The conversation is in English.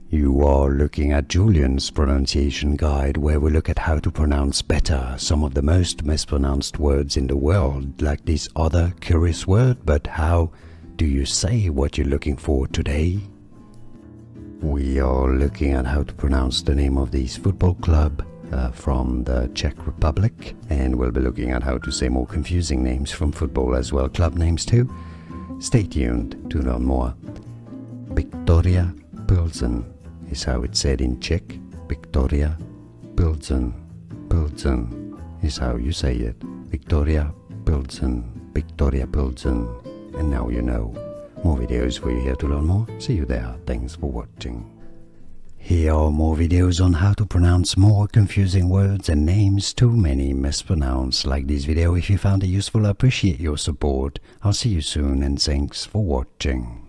You are looking at Julian's pronunciation guide, where we look at how to pronounce better some of the most mispronounced words in the world, like this other curious word, but how do you say what you're looking for today? We are looking at how to pronounce the name of this football club from the Czech Republic, and we'll be looking at how to say more confusing names from football as well, club names too. Stay tuned to learn more. Viktoria Plzeň is how it's said in Czech. Viktoria Plzeň. Plzeň is how you say it. Viktoria Plzeň. Viktoria Plzeň. And now you know. More videos for you here to learn more. See you there. Thanks for watching. Here are more videos on how to pronounce more confusing words and names too many mispronounced. Like this video if you found it useful. I appreciate your support. I'll see you soon and thanks for watching.